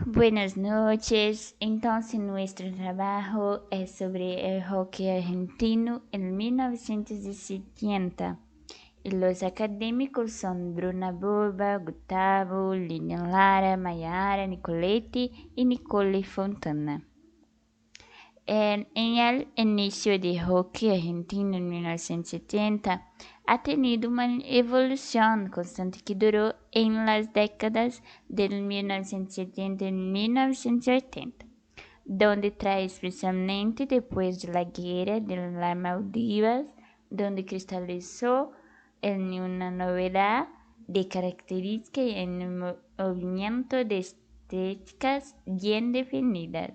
Buenas noches. Entonces, nuestro trabajo es sobre el hockey argentino en 1970. Y los académicos son Bruna Borba, Gustavo, Lilian Lara, Mayara, Nicoletti y Nicole Fontana. En el inicio del hockey argentino en 1970, ha tenido una evolución constante que duró en las décadas de 1970 y 1980, donde trae especialmente después de la guerra de las Maldivas, donde cristalizó en una novedad de características y en un movimiento de estéticas bien definidas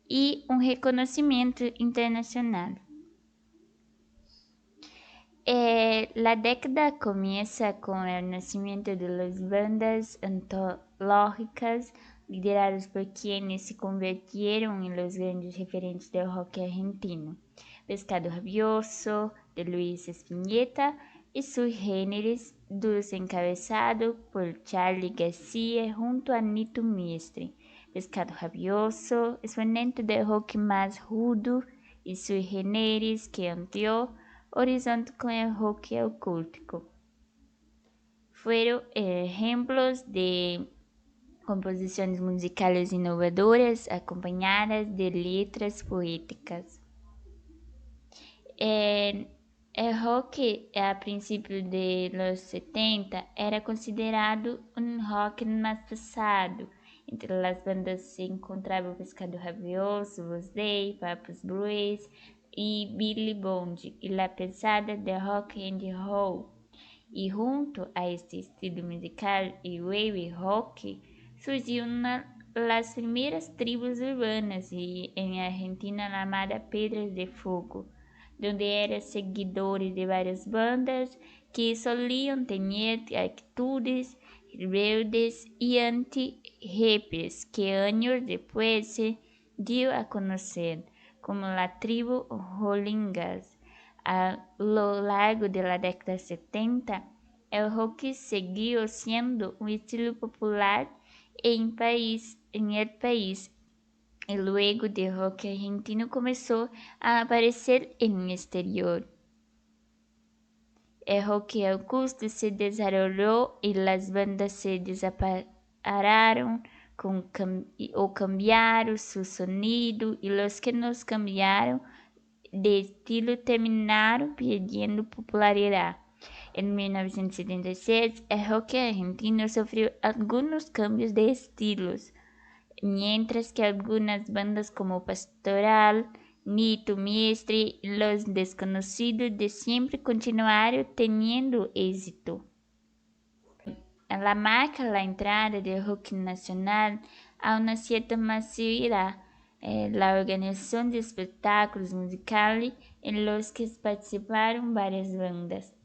y un reconocimiento internacional. La década comienza con el nacimiento de las bandas antológicas lideradas por quienes se convirtieron en los grandes referentes del rock argentino: Pescado Rabioso, de Luis Spinetta, y sus géneros duros encabezados por Charly García junto a Nito Mestre. Pescado Rabioso, exponente del rock más rudo, y sus géneros que amplió horizonte con el rock acústico. Fueron ejemplos de composiciones musicales innovadoras acompañadas de letras poéticas. El rock a principios de los 70 era considerado un rock más pesado. Entre las bandas se encontraba Pescado Rabioso, Los Day, Papos Blues y Billy Bond, y la pesada de rock and roll. Y junto a este estilo musical y wave rock, surgieron las primeras tribus urbanas y en Argentina llamada Pedras de Fuego, donde eran seguidores de varias bandas que solían tener actitudes rebeldes y anti-hippies que años después se dio a conocer como la tribu Rolingas. A lo largo de la década 70, el rock siguió siendo un estilo popular en el país, y luego el rock argentino comenzó a aparecer en el exterior. El rock acústico se desarrolló y las bandas se separaron o cambiaron su sonido, y los que no cambiaron de estilo terminaron perdiendo popularidad. En 1976, el rock argentino sufrió algunos cambios de estilos, mientras que algunas bandas como Pastoral, Nito Mestre y Los Desconocidos de siempre continuaron teniendo éxito. La marca la entrada del rock nacional a una cierta masividad, la organización de espectáculos musicales en los que participaron varias bandas.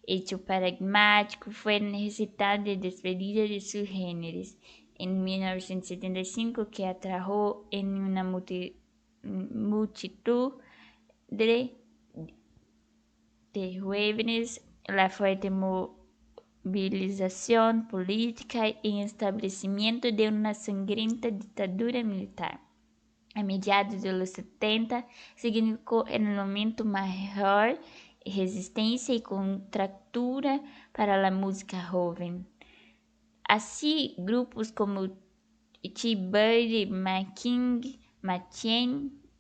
Hecho paradigmático fue la necesidad de despedida de sus géneros en 1975, que atrajo en una multitud de jóvenes la fuerte movilización política y establecimiento de una sangrienta dictadura militar. A mediados de los 70, significó el momento mayor resistencia y contractura para la música joven. Así, grupos como T-Bird, Machine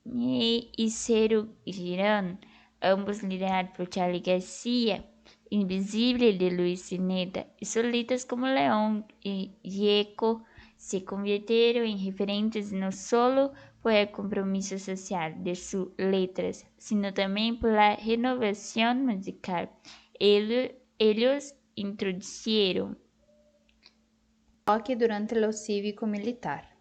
y Cero Girán, ambos liderados por Charly García, Invisible de Luis Spinetta, y solistas como León y Gieco, se convirtieron en referentes no solo por el compromiso social de sus letras, sino también por la renovación musical. Ellos introdujeron rock durante lo cívico-militar.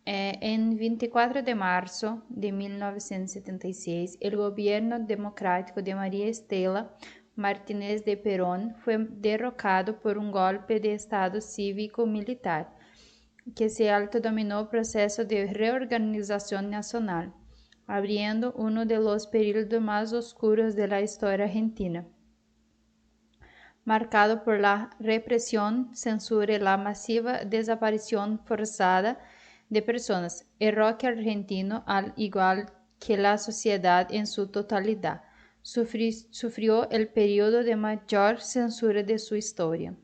En 24 de marzo de 1976, el gobierno democrático de María Estela Martínez de Perón fue derrocado por un golpe de Estado cívico-militar que se autodenominó Proceso de Reorganización Nacional, abriendo uno de los períodos más oscuros de la historia argentina, marcado por la represión, censura y la masiva desaparición forzada de personas. El rock argentino, al igual que la sociedad en su totalidad, sufrió el periodo de mayor censura de su historia.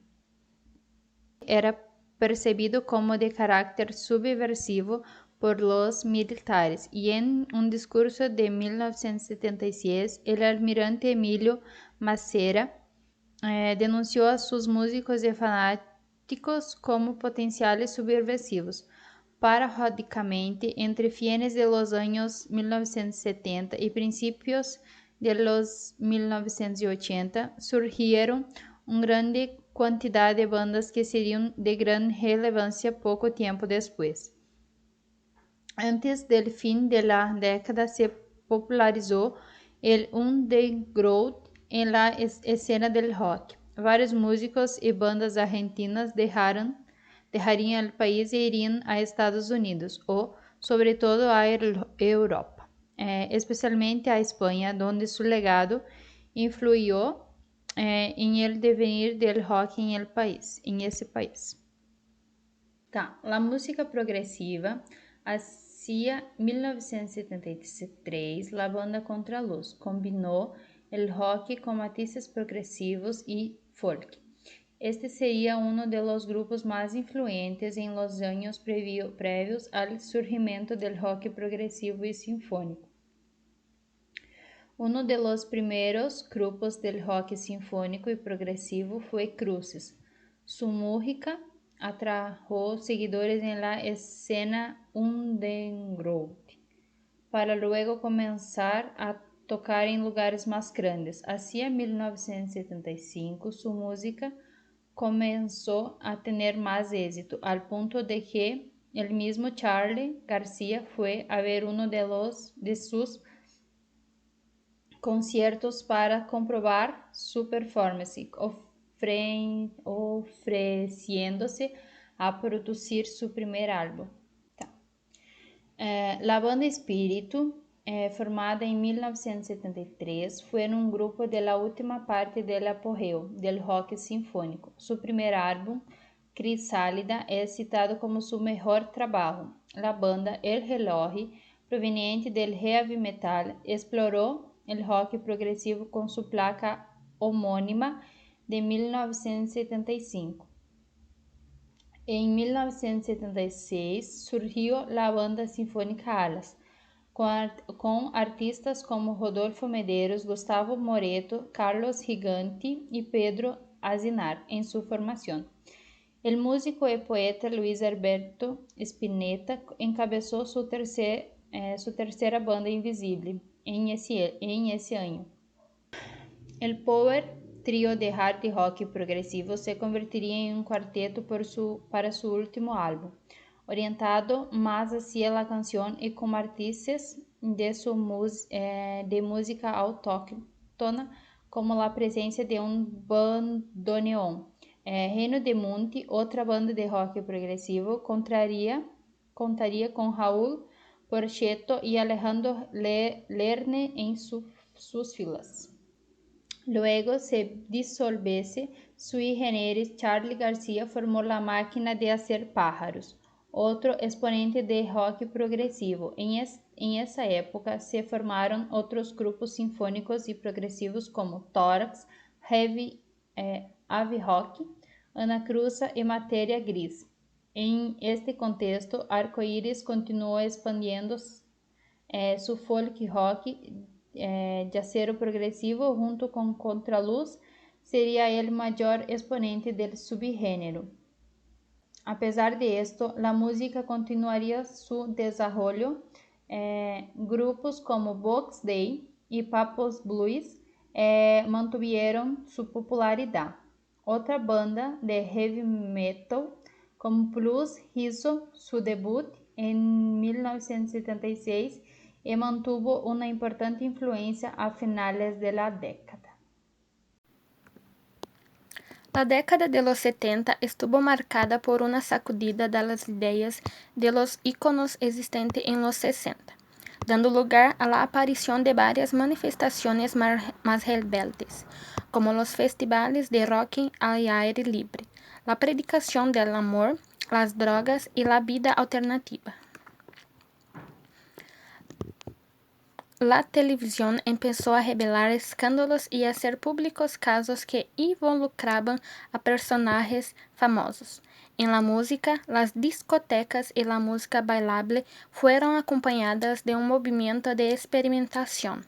Era percibido como de carácter subversivo por los militares, y en un discurso de 1976, el almirante Emilio Massera denunció a sus músicos y fanáticos como potenciales subversivos. Paradójicamente, entre fines de los años 1970 y principios de los 1980, surgieron una grande cantidad de bandas que serían de gran relevancia poco tiempo después. Antes del fin de la década se popularizó el underground en la escena del rock. Varios músicos y bandas argentinas dejarían el país e irían a Estados Unidos o, sobre todo, a Europa, especialmente a España, donde su legado influyó en el devenir del rock en ese país. La música progresiva. Hacia 1973, la banda Contraluz combinó el rock con matices progresivos y folk. Este sería uno de los grupos más influyentes en los años previos al surgimiento del rock progresivo y sinfónico. Uno de los primeros grupos del rock sinfónico y progresivo fue Cruces. Su música atrajo seguidores en la escena underground, para luego comenzar a tocar en lugares más grandes. Hacia 1975, su música comenzó a tener más éxito, al punto de que el mismo Charly García fue a ver uno de sus conciertos para comprobar su performance, ofreciéndose a producir su primer álbum. La banda Espíritu, formada en 1973, fue un grupo de la última parte del apogeo del rock sinfónico. Su primer álbum, Crisálida, es citado como su mejor trabajo. La banda El Reloj, proveniente del heavy metal, exploró el rock progresivo con su placa homónima de 1975. En 1976 surgió la banda sinfónica Alas, con artistas como Rodolfo Medeiros, Gustavo Moreto, Carlos Giganti y Pedro Aznar en su formación. El músico y poeta Luis Alberto Spinetta encabezó su tercera banda Invisible en ese año. El power trío de hard rock progresivo se convertiría en un cuarteto para su último álbum, orientado más hacia la canción y con matices de música autóctona, como la presencia de un bandoneón. Reino de Monte, otra banda de rock progresivo, contaría con Raúl Porchetto y Alejandro Lerner en sus filas. Luego se disolvese sui generis, Charly García formó La Máquina de Hacer Pájaros, otro exponente de rock progresivo. En esa época se formaron otros grupos sinfónicos y progresivos como Tórax, Ave Rock, Ana Cruza y Materia Gris. En este contexto, Arco-Íris continuó expandiendo su folk rock de acero progresivo junto con Contraluz, sería el mayor exponente del subgénero. A pesar de esto, la música continuaría su desarrollo. Grupos como Box Day y Papos Blues mantuvieron su popularidad. Otra banda de heavy metal como Plus hizo su debut en 1976 y mantuvo una importante influencia a finales de la década. La década de los 70 estuvo marcada por una sacudida de las ideas de los íconos existentes en los 60. dando lugar a la aparición de varias manifestaciones más rebeldes, como los festivales de rock al aire libre, la predicación del amor, las drogas y la vida alternativa. La televisión empezó a revelar escándalos y hacer públicos casos que involucraban a personajes famosos. En la música, las discotecas y la música bailable fueron acompañadas de un movimiento de experimentación.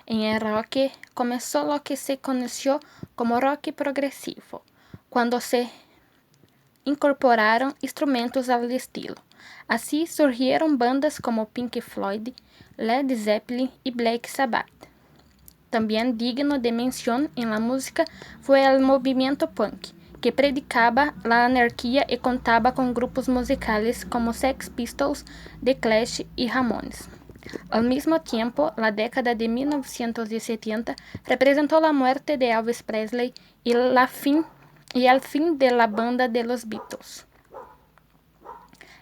En el rock comenzó lo que se conoció como rock progresivo, cuando se incorporaron instrumentos al estilo. Así surgieron bandas como Pink Floyd, Led Zeppelin y Black Sabbath. También digno de mención en la música fue el movimiento punk, que predicaba la anarquía y contaba con grupos musicales como Sex Pistols, The Clash y Ramones. Al mismo tiempo, la década de 1970 representó la muerte de Elvis Presley y el fin de la banda de los Beatles.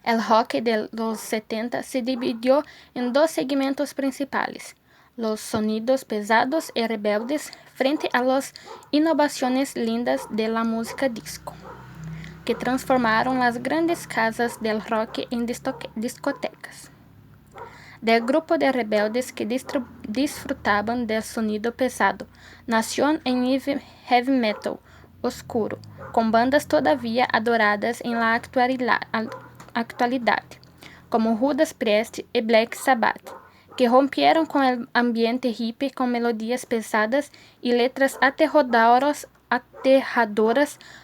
El rock de los 70 se dividió en dos segmentos principales: los sonidos pesados y rebeldes frente a las innovaciones lindas de la música disco, que transformaron las grandes casas del rock en discotecas. Del grupo de rebeldes que disfrutaban del sonido pesado, nació en heavy metal oscuro, con bandas todavía adoradas en la actualidad, como Judas Priest y Black Sabbath, que rompieron con el ambiente hippie con melodías pesadas y letras aterradoras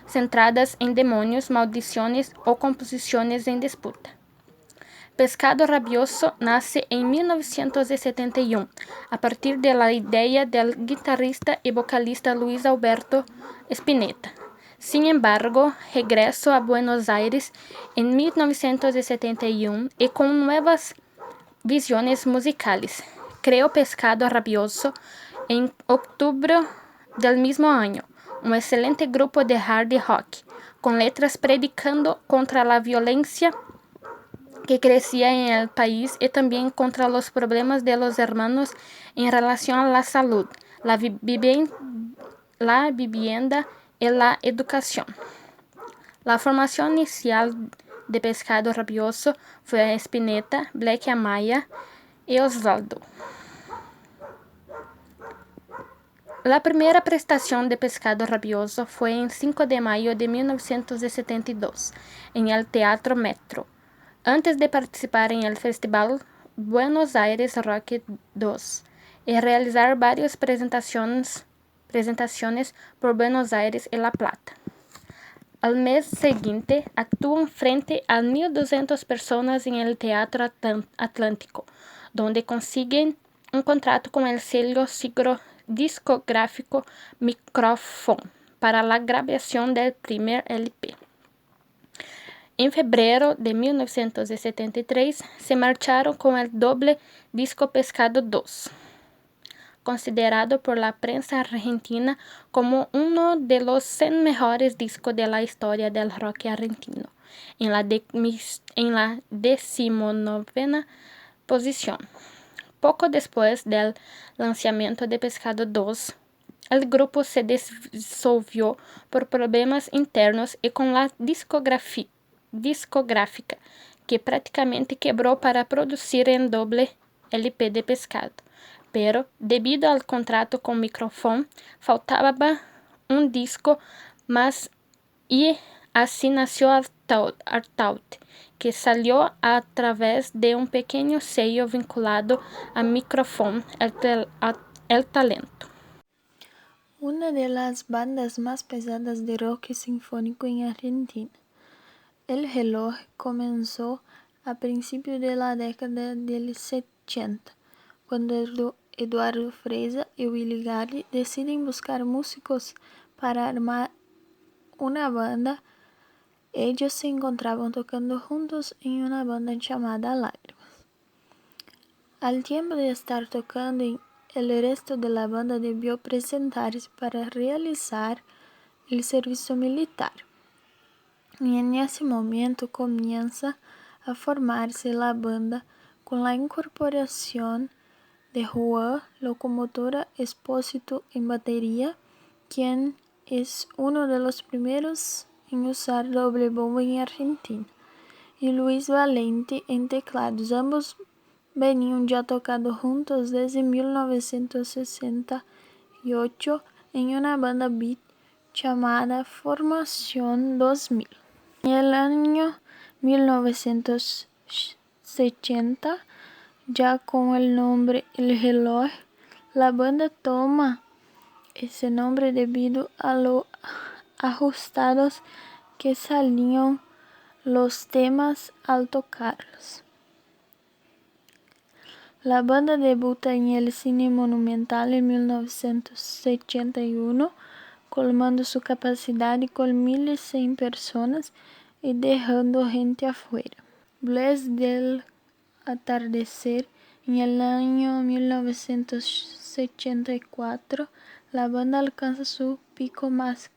centradas en demonios, maldiciones o composiciones en disputa. Pescado Rabioso nace en 1971, a partir de la idea del guitarrista y vocalista Luis Alberto Spinetta. Sin embargo, regresó a Buenos Aires en 1971 y con nuevas visiones musicales. Creó Pescado Rabioso en octubre del mismo año, un excelente grupo de hard rock, con letras predicando contra la violencia que crecía en el país y también contra los problemas de los hermanos en relación a la salud, la vivienda y la educación. La formación inicial de Pescado Rabioso fue Spinetta, Black Amaya y Osvaldo. La primera presentación de Pescado Rabioso fue en 5 de mayo de 1972, en el Teatro Metro, antes de participar en el Festival Buenos Aires Rock 2 y realizar varias presentaciones por Buenos Aires y La Plata. Al mes siguiente, actúan frente a 1.200 personas en el Teatro Atlántico, donde consiguen un contrato con el sello discográfico Microphone para la grabación del primer LP. En febrero de 1973 se marcharon con el doble disco Pescado 2, considerado por la prensa argentina como uno de los 100 mejores discos de la historia del rock argentino, en la 19ª posición. Poco después del lanzamiento de Pescado 2, el grupo se disolvió por problemas internos y con la discográfica, que prácticamente quebró para producir en doble LP de Pescado. Pero, debido al contrato con Microphone, faltaba un disco más y así nació Artaud, que salió a través de un pequeño sello vinculado a Microphone, El Talento. Una de las bandas más pesadas de rock sinfónico en Argentina. El reloj comenzó a principios de la década del 70, cuando Eduardo Freza y Willy Galli deciden buscar músicos para armar una banda. Ellos se encontraban tocando juntos en una banda llamada Lágrimas. Al tiempo de estar tocando, el resto de la banda debió presentarse para realizar el servicio militar. Y en ese momento comienza a formarse la banda Con la incorporación de Juan Locomotora Espósito en batería, quien es uno de los primeros en usar doble bombo en Argentina, y Luis Valente en teclados. Ambos venían ya tocando juntos desde 1968 en una banda beat llamada Formación 2000. En el año 1970, ya con el nombre El Reloj, la banda toma ese nombre debido a lo ajustados que salían los temas al tocarlos. La banda debuta en el Cine Monumental en 1981, colmando su capacidad con 1.100 personas y dejando gente afuera. Blues del atardecer. En el año 1984, la banda alcanza su pico máximo,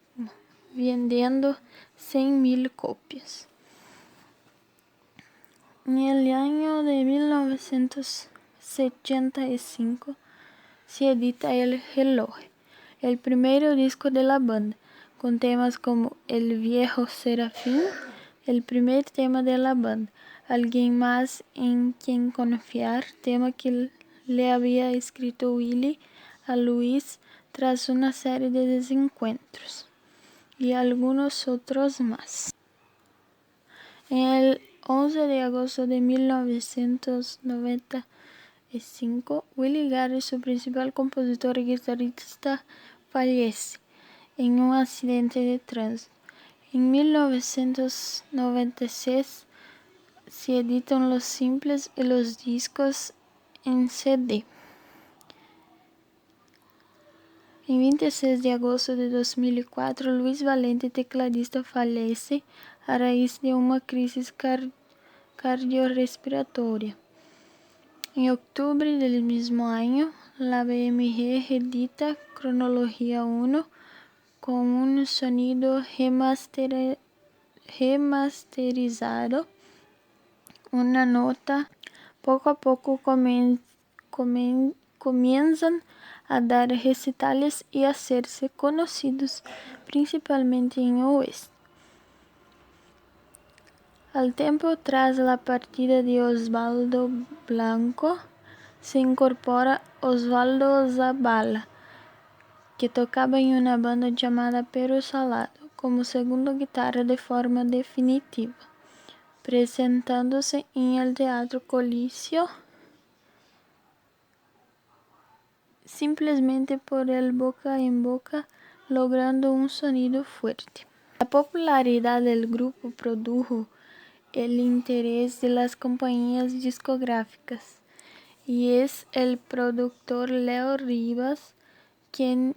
vendiendo 100.000 copias. En el año de 1975 se edita El Reloj, el primer disco de la banda, con temas como El Viejo Serafín, el primer tema de la banda, Alguien más en quien confiar, tema que le había escrito Willy a Luis tras una serie de desencuentros, y algunos otros más. En el 11 de agosto de 1995, Willie Garrett, su principal compositor y guitarrista, fallece en un accidente de tránsito. En 1996 se editan los simples y los discos en CD. En 26 de agosto de 2004, Luis Valente, tecladista, fallece a raíz de una crisis cardiorrespiratoria. En octubre del mismo año, la BMG edita Cronología 1 con un sonido remasterizado. Una nota. Poco a poco comienzan a dar recitales y a hacerse conocidos, principalmente en Oeste. Al tiempo, tras la partida de Osvaldo Blanco, se incorpora Osvaldo Zabala, que tocaba en una banda llamada Pero Salado, como segundo guitarra de forma definitiva, presentándose en el Teatro Coliseo simplemente por el boca en boca, logrando un sonido fuerte. La popularidad del grupo produjo el interés de las compañías discográficas, y es el productor Leo Rivas quien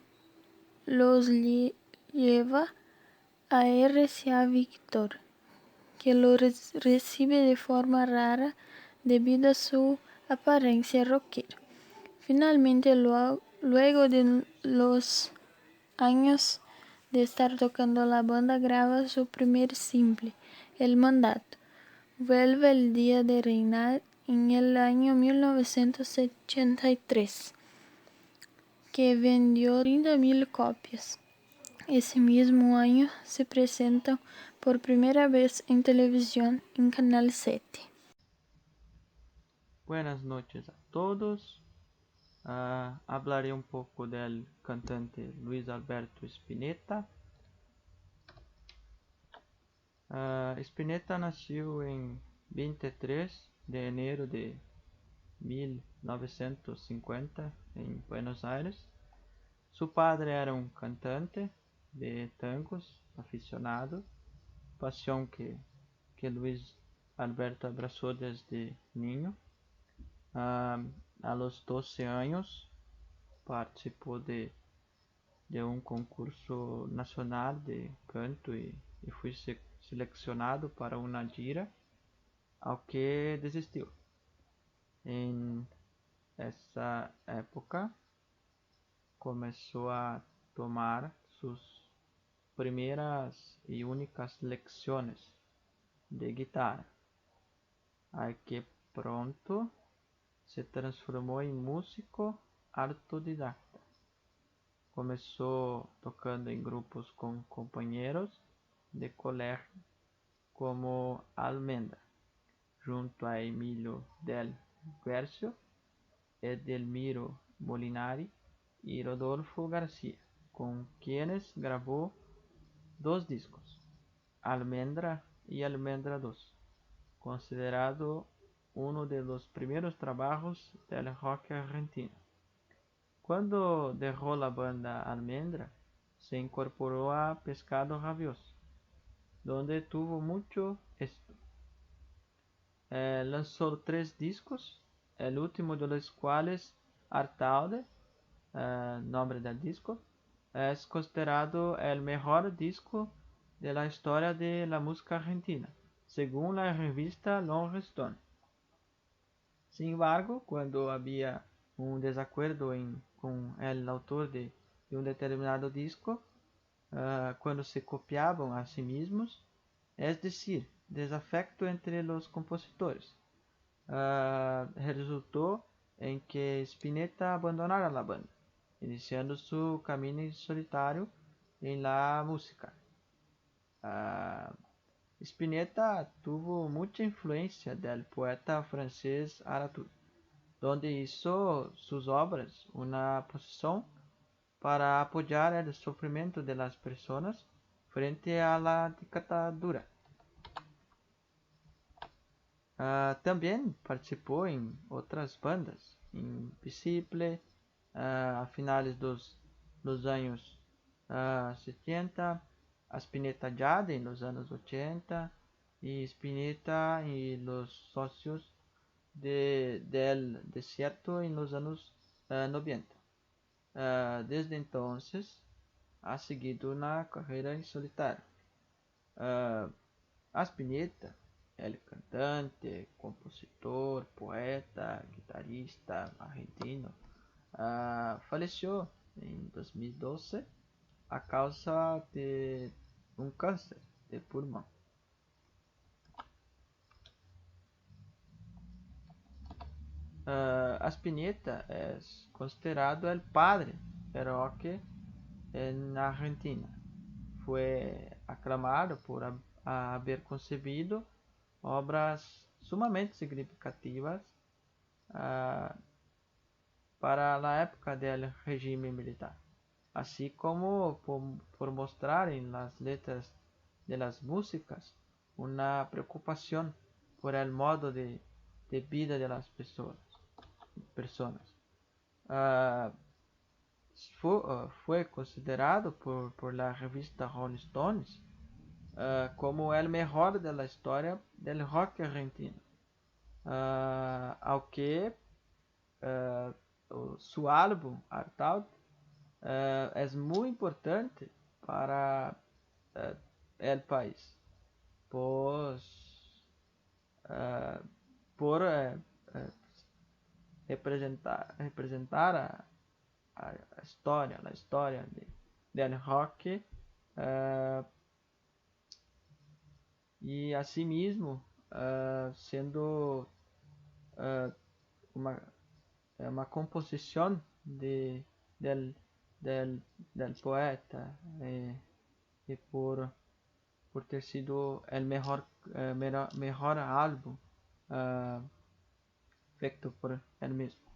los lleva a RCA Victor, que lo recibe de forma rara debido a su apariencia rockera. Finalmente, luego de los años de estar tocando, la banda graba su primer simple, El Mandato. Vuelve el día de reinar en el año 1983, que vendió 30.000 copias. Ese mismo año se presentan por primera vez en televisión en Canal 7. Buenas noches a todos. Hablaré un poco del cantante Luis Alberto Spinetta. Spinetta nació en 23 de enero de 1950 en Buenos Aires. Su padre era un cantante de tangos aficionado, pasión que Luis Alberto abrazó desde niño. A los 12 años participó de un concurso nacional de canto y fue seleccionado para una gira, aunque desistió. En esa época comenzó a tomar sus primeras y únicas lecciones de guitarra, al que pronto se transformou em músico autodidacta. Começou tocando em grupos com companheiros de colégio como Almendra, junto a Emilio del Guercio, Edelmiro Molinari y Rodolfo García, con quienes grabó 2 discos, Almendra y Almendra 2, considerado uno de los primeros trabajos del rock argentino. Cuando dejó la banda Almendra, se incorporó a Pescado Rabioso, donde tuvo mucho éxito. Lanzó 3 discos, el último de los cuales, Artaud, nombre del disco, es considerado el mejor disco de la historia de la música argentina, según la revista Rolling Stone. Sin embargo, cuando había un desacuerdo con el autor de un determinado disco, cuando se copiaban a sí mismos, es decir, desafecto entre los compositores, resultó en que Spinetta abandonara la banda, iniciando su camino en solitario en la música. Spinetta tuvo mucha influencia del poeta francés Artaud, donde hizo sus obras una posición para apoyar el sufrimiento de las personas frente a la dictadura. También participó en otras bandas, Invisible, a finales dos años 70, a Spinetta Jade en los años 80 y Spinetta y los socios del desierto en los años 90. Desde entonces ha seguido una carrera en solitario. Spinetta, el cantante, compositor, poeta, guitarrista argentino, falleció en 2012 a causa de un cáncer de pulmón. Spinetta es considerado el padre del rock en Argentina. Fue aclamado por haber concebido obras sumamente significativas para la época del régimen militar, así como por mostrar en las letras de las músicas una preocupación por el modo de vida de las personas. Fue considerado por la revista Rolling Stones como el mejor de la historia del rock argentino, aunque su álbum Artaud es muy importante para el país, pues, por representar a história del rock, e assim mesmo sendo uma composição del, del poeta, e por ter sido el mejor álbum feito por él mismo.